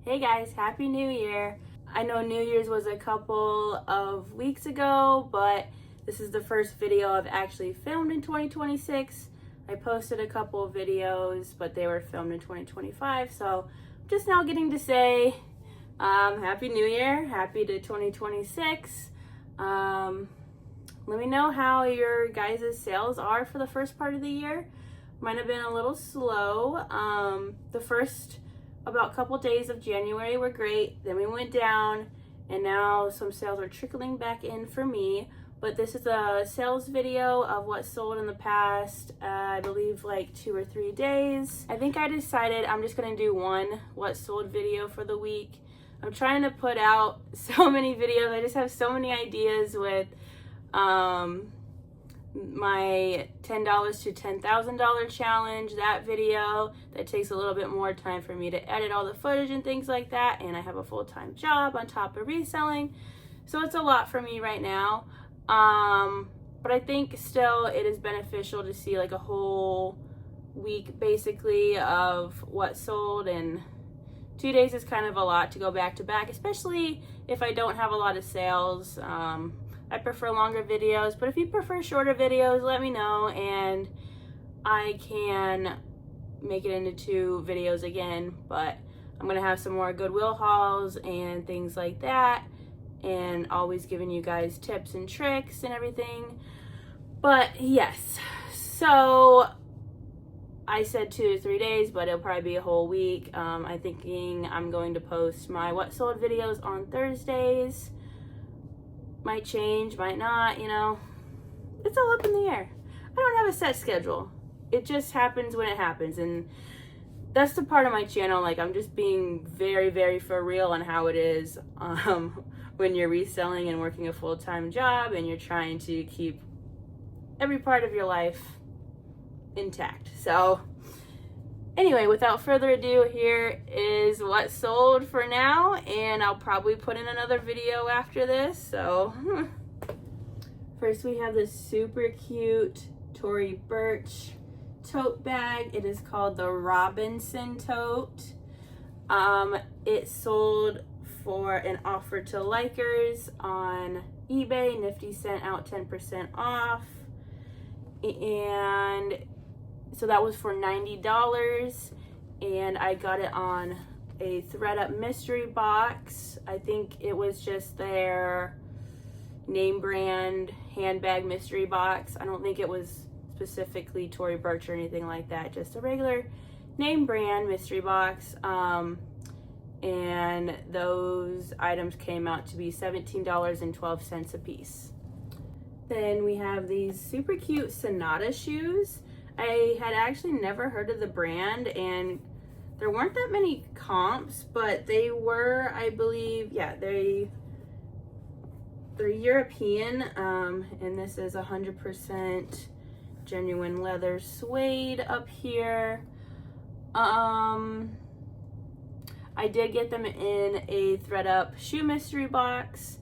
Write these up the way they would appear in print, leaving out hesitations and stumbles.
Hey guys, Happy New Year. I know New Year's was a couple of weeks ago, but this is the first video I've actually filmed in 2026. I posted a couple of videos, but they were filmed in 2025, so I'm just now getting to say Happy New Year, happy to 2026. Let me know how your guys' sales are for the first part of the year. Might have been a little slow. The first about couple days of January were great, then we went down, and now some sales are trickling back in for me. But this is a sales video of what sold in the past, I believe like 2 or 3 days. I think I decided I'm just gonna do one what sold video for the week. I'm trying to put out so many videos. I just have so many ideas with my $10 to $10,000 challenge, that video that takes a little bit more time for me to edit all the footage and things like that, and I have a full-time job on top of reselling, so it's a lot for me right now. But I think still it is beneficial to see like a whole week basically of what sold, and 2 days is kind of a lot to go back to back, especially if I don't have a lot of sales. I prefer longer videos, but if you prefer shorter videos, let me know and I can make it into 2 videos again. But I'm gonna have some more Goodwill hauls and things like that, and always giving you guys tips and tricks and everything. But yes, so I said 2 to 3 days, but it'll probably be a whole week. I'm thinking I'm going to post my what sold videos on Thursdays. Might change, might not, you know, it's all up in the air. I don't have a set schedule. It just happens when it happens, and that's the part of my channel, like I'm just being very, very for real on how it is when you're reselling and working a full-time job and you're trying to keep every part of your life intact. So anyway, without further ado, here is what sold for now, and I'll probably put in another video after this. So first we have this super cute Tory Burch tote bag. It is called the Robinson tote. It sold for an offer to likers on eBay. Nifty sent out 10% off, and so that was for $90, and I got it on a ThredUp mystery box. I think it was just their name brand handbag mystery box. I don't think it was specifically Tory Burch or anything like that, just a regular name brand mystery box. And those items came out to be $17.12 a piece. Then we have these super cute Sonata shoes. I had actually never heard of the brand, and there weren't that many comps, but they were, I believe, yeah, they're European, and this is 100% genuine leather suede up here. I did get them in a ThredUp shoe mystery box.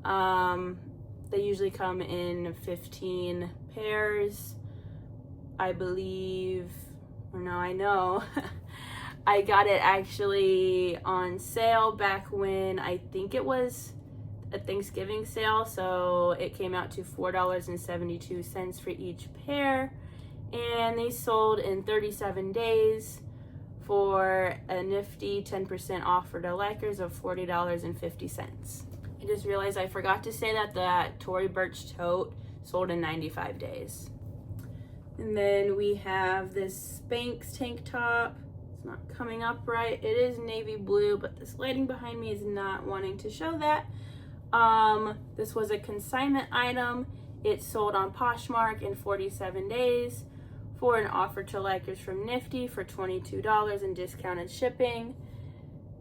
They usually come in 15 pairs. I believe, or no, I know, I got it actually on sale back when I think it was a Thanksgiving sale, so it came out to $4.72 for each pair, and they sold in 37 days for a nifty 10% offer to likers of $40.50. I just realized I forgot to say that Tory Burch tote sold in 95 days. And then we have this Spanx tank top. It's not coming up right. It is navy blue, but this lighting behind me is not wanting to show that. This was a consignment item. It sold on Poshmark in 47 days for an offer to likers from Nifty for $22 in discounted shipping.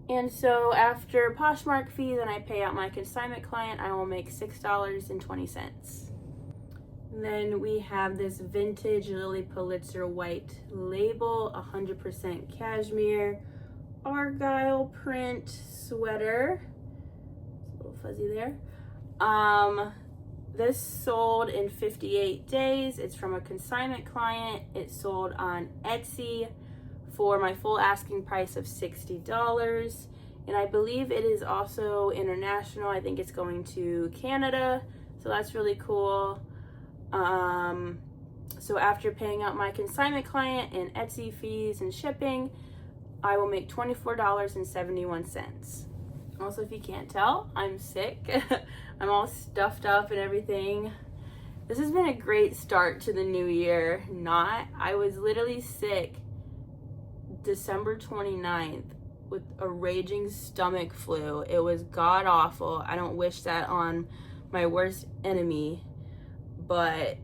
And so after Poshmark fees and I pay out my consignment client, I will make $6.20. Then we have this vintage Lily Pulitzer white label, 100% cashmere, argyle print sweater. It's a little fuzzy there. This sold in 58 days. It's from a consignment client. It sold on Etsy for my full asking price of $60. And I believe it is also international. I think it's going to Canada, so that's really cool. So after paying out my consignment client and Etsy fees and shipping, I will make $24.71. Also, if you can't tell, I'm sick. I'm all stuffed up and everything. This has been a great start to the new year. I was literally sick December 29th with a raging stomach flu. It was god awful. I don't wish that on my worst enemy. But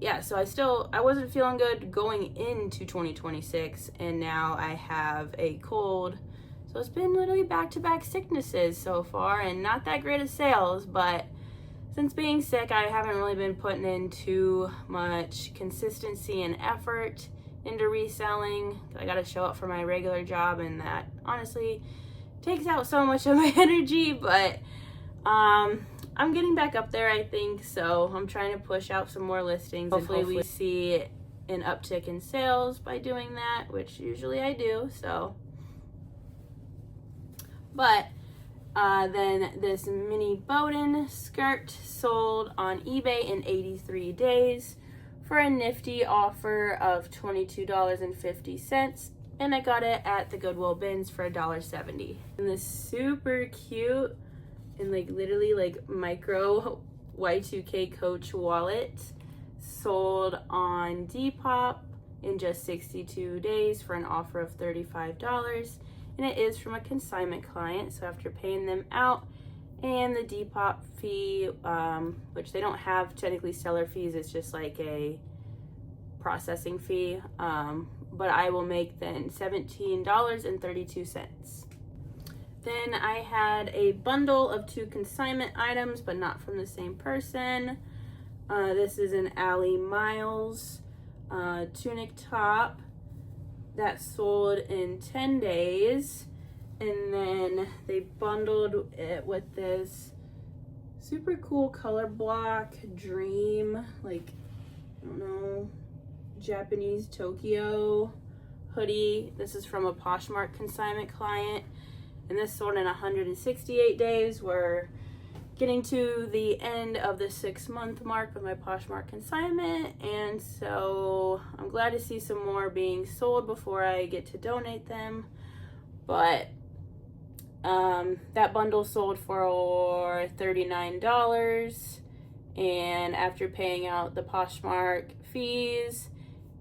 yeah, so I wasn't feeling good going into 2026, and now I have a cold. So it's been literally back-to-back sicknesses so far, and not that great of sales, but since being sick, I haven't really been putting in too much consistency and effort into reselling. I gotta show up for my regular job, and that honestly takes out so much of my energy, but I'm getting back up there, I think, so I'm trying to push out some more listings. Hopefully we see an uptick in sales by doing that, which usually I do, so. But then this mini Bowden skirt sold on eBay in 83 days for a nifty offer of $22.50, and I got it at the Goodwill bins for $1.70. And this super cute and literally micro Y2K Coach wallet sold on Depop in just 62 days for an offer of $35, and it is from a consignment client. So after paying them out and the Depop fee, which they don't have technically seller fees, it's just like a processing fee, but I will make then $17.32. Then I had a bundle of 2 consignment items, but not from the same person. This is an Allie Miles tunic top that sold in 10 days. And then they bundled it with this super cool color block dream, I don't know, Japanese Tokyo hoodie. This is from a Poshmark consignment client, and this sold in 168 days. We're getting to the end of the 6-month mark with my Poshmark consignment, and so I'm glad to see some more being sold before I get to donate them. But that bundle sold for $39, and after paying out the Poshmark fees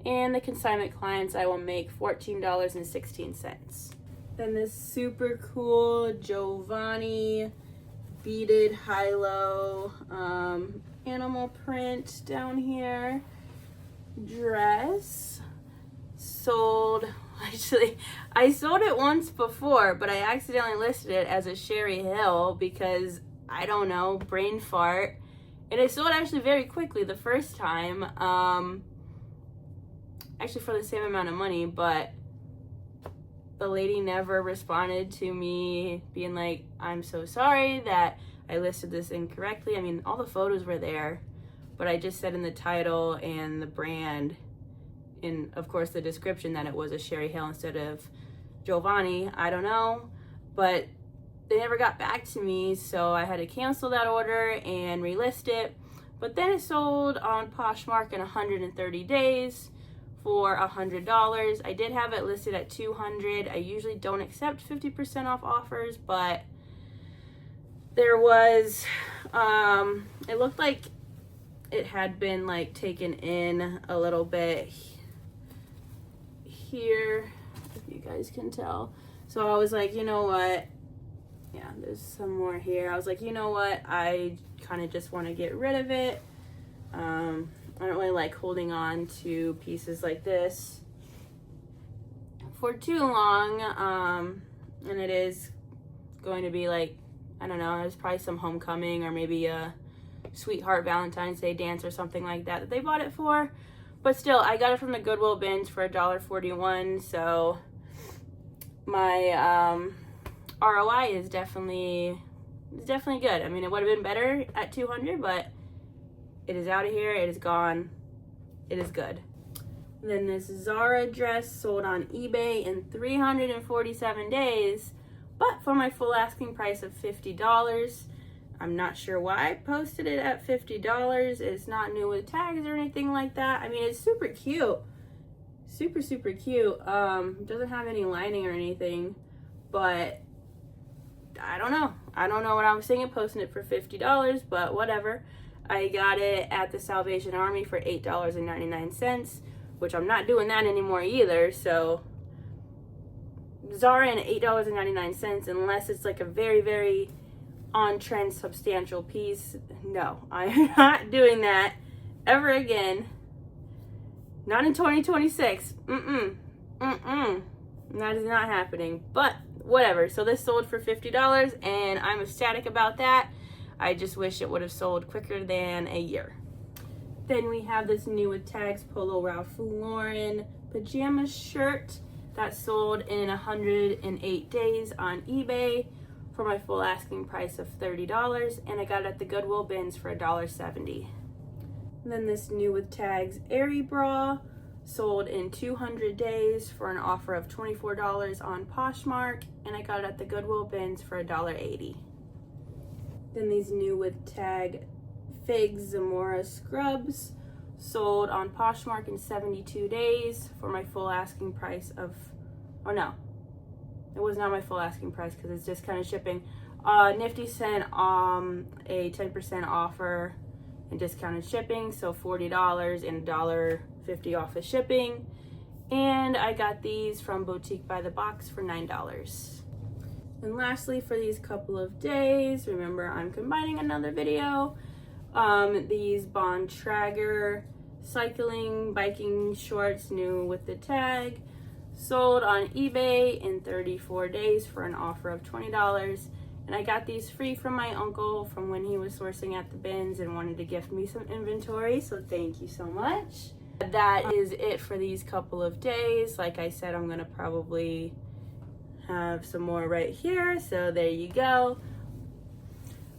and the consignment clients, I will make $14.16. Then this super cool Jovani beaded high-low animal print down here dress sold. Actually, I sold it once before, but I accidentally listed it as a Sherry Hill because, I don't know, brain fart. And it sold actually very quickly the first time. Actually for the same amount of money, but the lady never responded to me being like, I'm so sorry that I listed this incorrectly. I mean, all the photos were there, but I just said in the title and the brand, and of course the description, that it was a Sherry Hill instead of Jovani. I don't know, but they never got back to me, so I had to cancel that order and relist it. But then it sold on Poshmark in 130 days for $100. I did have it listed at $200. I usually don't accept 50% off offers, but there was, it looked like it had been taken in a little bit here, if you guys can tell. So I was like, you know what? Yeah, there's some more here. I was like, you know what? I kind of just want to get rid of it. I don't really like holding on to pieces like this for too long. And it is going to be I don't know, there's probably some homecoming or maybe a sweetheart Valentine's Day dance or something like that they bought it for. But still, I got it from the Goodwill bins for $1.41, so my ROI is definitely good. I mean, it would have been better at $200, but it is out of here. It is gone. It is good. Then this Zara dress sold on eBay in 347 days, But for my full asking price of $50, I'm not sure why I posted it at $50. It's not new with tags or anything like that. I mean, it's super cute. Super, super cute. Doesn't have any lining or anything, but I don't know. I don't know what I was thinking posting it for $50, but whatever. I got it at the Salvation Army for $8.99, which I'm not doing that anymore either. So Zara and $8.99, unless it's like a very, very on-trend substantial piece. No, I'm not doing that ever again. Not in 2026. That is not happening. But whatever. So this sold for $50, and I'm ecstatic about that. I just wish it would have sold quicker than a year. Then we have this new with tags Polo Ralph Lauren pajama shirt that sold in 108 days on eBay for my full asking price of $30, and I got it at the Goodwill bins for $1.70. And then this new with tags Airy bra sold in 200 days for an offer of $24 on Poshmark, and I got it at the Goodwill bins for $1.80. Then these new with tag Fig Zamora scrubs sold on Poshmark in 72 days for my full asking price of, oh no, it was not my full asking price because it's discounted shipping. Nifty sent a 10% offer and discounted shipping, so $40 and $1.50 off of shipping. And I got these from Boutique by the Box for $9. And lastly, for these couple of days, remember I'm combining another video. These Bontrager cycling biking shorts new with the tag sold on eBay in 34 days for an offer of $20. And I got these free from my uncle from when he was sourcing at the bins and wanted to gift me some inventory, so thank you so much. That is it for these couple of days. Like I said, I'm gonna probably have some more right here, so there you go.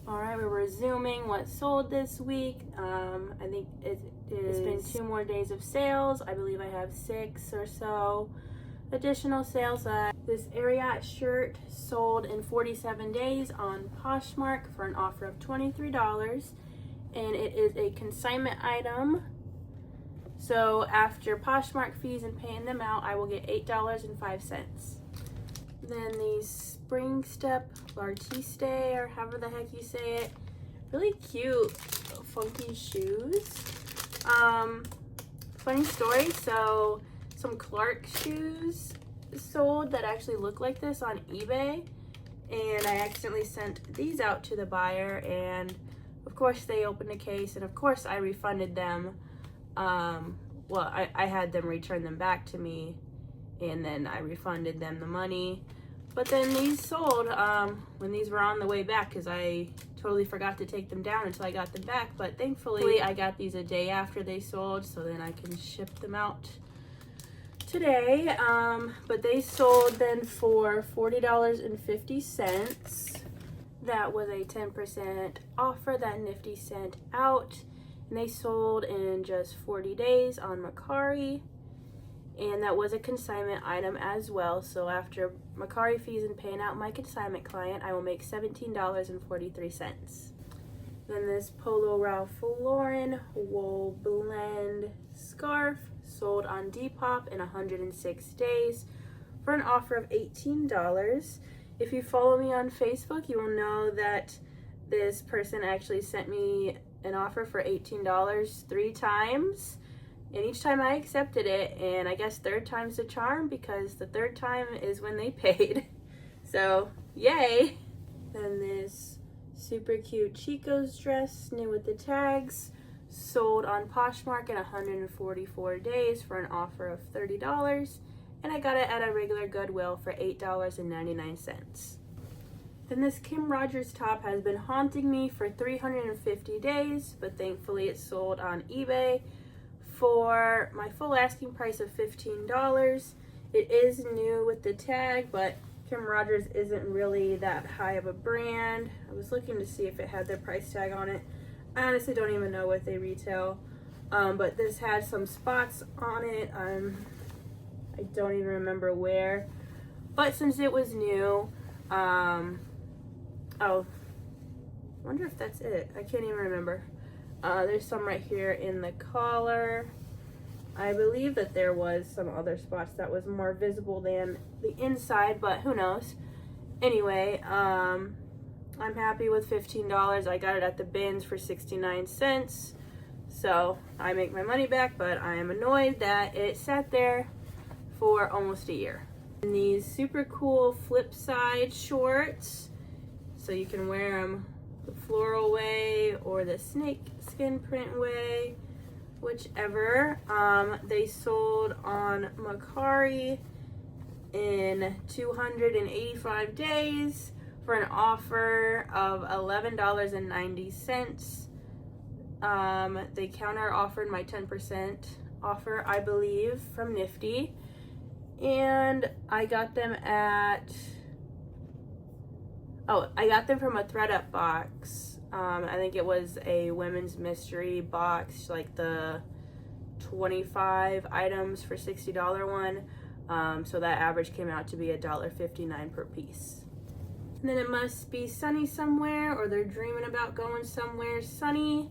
All right, we're resuming what sold this week. I think it's been 2 more days of sales. I believe I have 6 or so additional sales. This Ariat shirt sold in 47 days on Poshmark for an offer of $23, and it is a consignment item. So after Poshmark fees and paying them out, I will get $8.05. Then these Spring Step L'artiste, or however the heck you say it, really cute, funky shoes. Funny story, so some Clark shoes sold that actually look like this on eBay, and I accidentally sent these out to the buyer, and of course they opened the case, and of course I refunded them. Well, I had them return them back to me, and then I refunded them the money. But then these sold when these were on the way back, because I totally forgot to take them down until I got them back. But thankfully I got these a day after they sold, so then I can ship them out today. But they sold then for $40.50. That was a 10% offer that Nifty sent out, and they sold in just 40 days on Mercari. And that was a consignment item as well. So after Mercari fees and paying out my consignment client, I will make $17.43. Then this Polo Ralph Lauren wool blend scarf sold on Depop in 106 days for an offer of $18. If you follow me on Facebook, you will know that this person actually sent me an offer for $18 3 times. And each time I accepted it, and I guess 3rd time's the charm, because the 3rd time is when they paid. So, yay! Then this super cute Chico's dress, new with the tags, sold on Poshmark in 144 days for an offer of $30. And I got it at a regular Goodwill for $8.99. Then this Kim Rogers top has been haunting me for 350 days, but thankfully it sold on eBay for my full asking price of $15. It is new with the tag, but Kim Rogers isn't really that high of a brand. I was looking to see if it had their price tag on it. I honestly don't even know what they retail, but this had some spots on it. I don't even remember where, but since it was new, Oh, I wonder if that's it. I can't even remember. There's some right here in the collar. I believe that there was some other spots that was more visible than the inside, but who knows. Anyway, I'm happy with $15. I got it at the bins for 69 cents. So I make my money back, but I am annoyed that it sat there for almost a year. And these super cool flip side shorts, so you can wear them the floral way or the snake skin print way, whichever. They sold on Mercari in 285 days for an offer of $11.90. They counter offered my 10% offer, I believe, from Nifty, and I got them from a ThredUp box. I think it was a women's mystery box, like the 25 items for $60 one. So that average came out to be $1.59 per piece. And then it must be sunny somewhere, or they're dreaming about going somewhere sunny,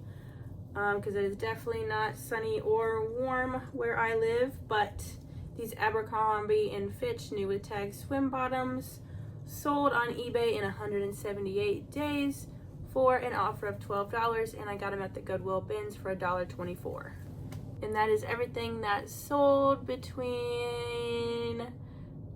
because it is definitely not sunny or warm where I live. But these Abercrombie & Fitch new with tag swim bottoms sold on eBay in 178 days for an offer of $12, and I got them at the Goodwill bins for $1.24. And that is everything that sold between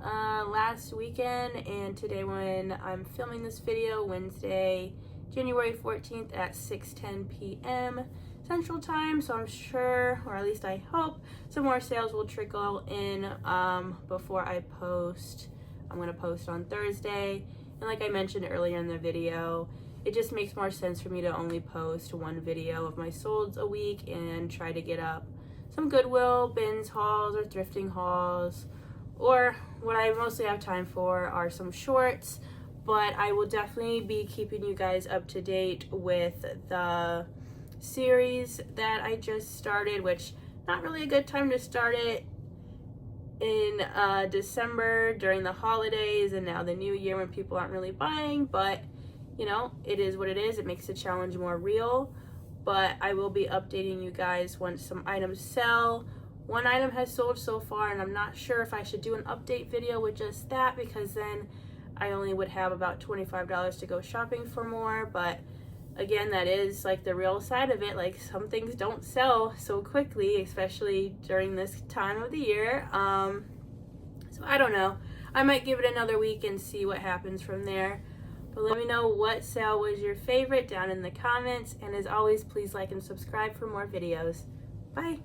last weekend and today when I'm filming this video, Wednesday, January 14th at 6:10 p.m. Central Time. So I'm sure, or at least I hope, some more sales will trickle in before I post. I'm going to post on Thursday. And like I mentioned earlier in the video, it just makes more sense for me to only post one video of my solds a week and try to get up some Goodwill bins hauls or thrifting hauls, or what I mostly have time for are some shorts. But I will definitely be keeping you guys up to date with the series that I just started, which not really a good time to start it in December during the holidays and now the new year when people aren't really buying, but you know, it is what it is. It makes the challenge more real. But I will be updating you guys once some items sell. One item has sold so far, and I'm not sure if I should do an update video with just that, because then I only would have about $25 to go shopping for more. But again, that is like the real side of it. Like, some things don't sell so quickly, especially during this time of the year. So I don't know. I might give it another week and see what happens from there. But let me know what sale was your favorite down in the comments. And as always, please like and subscribe for more videos. Bye.